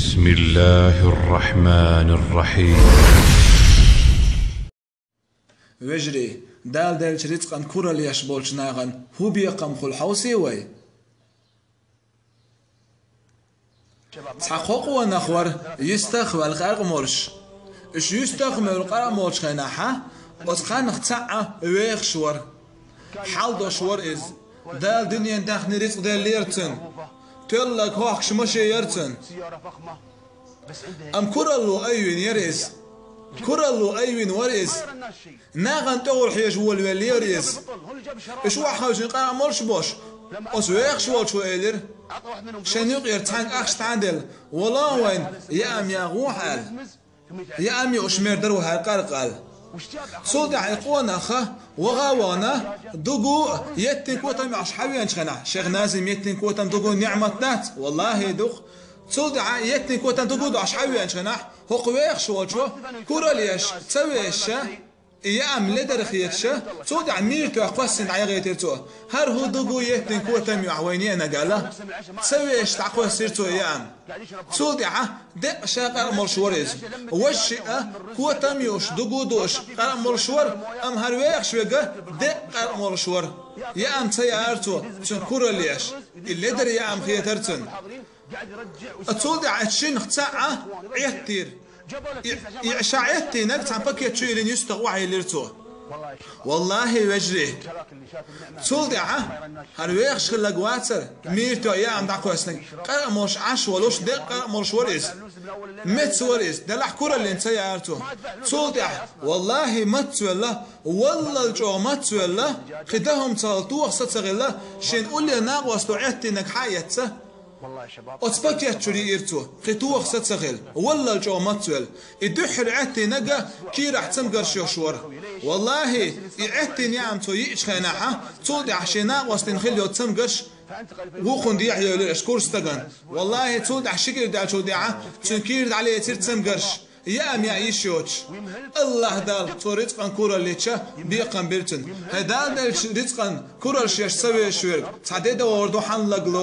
بسم الله الرحمن الرحيم. وجري دال دال شريطقن كورال يشبولش ناغن هو بيقم خل حوسي وي تحقق ونخور يستخوى القرق مورش اش يستخمل القرق مورش خيناحا وتقان اختعا ويخ شور حال دو شور إز دال دنيا داخل رزق دال ليرتن تلك هوك شمشي يرتن أم كورالو أيوين يريز كورالو أيوين وريز ناغن تغول حيش والولي يريز إش واحد قرق مورش بوش أس ويخ شوال شو إيلر شنوق يرتحن أخش تعدل والله وين يا أم يا غوحال يا أم يشمر دروها قرقال صودع يقونا خا وغاوانا دقو يتن كوتم أصحابي أنشخنا شيخ نازم يتن كوتم دقو نعمة نات والله دق صودع يتن كوتم دقو أصحابي أنشخنا هو قويخ شوال شو كوراليش تسويش يا أم لدر خيتشة صودع ميرتو أقوسن عيغيتيرتو هر هو دقو يتن كوتم يعويني أنا قاله تسويش تعقوه سيرتو يا أم صودع دق شاقر مرشوريز وشئة كوتم يوش دقو دوش قرق مرشور أم هرويخ شويقة دق قرق مرشور يا أم تيارتو تنكور ليش اللدر يا أم خيترتن صودع تشين اختاعة عيتير يعشعيتي نقطع بكيت شو اللي يستغوعي ليرتو والله وجري صودعة هرويخ شغل قواتر ميرتو يا عم دعكو اسنك قرق مرش عش ولوش دق قرق مرش وريز مت وريز دلح كورة اللي انت يارتو صودعة والله مت ولا والله الجو مت ولا خدهم تغلطو وخصت سغلا شين قولي ناقوس لعيتي انك حايته أتبكيت شري إيرتو خطوة خصت سغل والله الجو ماتول يدحر عتي نجا كي راح تمقر شوشور والله يعتي نعمتو يئش خناحة تودع عشنا وستن خليو تمقرش وخون دي يحيى الاشكور استغن والله تودع شكر دع تودعه تنكير عليه تير تمقرش يا أم يعيش يوتش الله دال تو رزقا كورا ليتشا بيقن بيرتن هدال دال رزقا كورا شيش سوي شوير تعديد وردو حن لقلو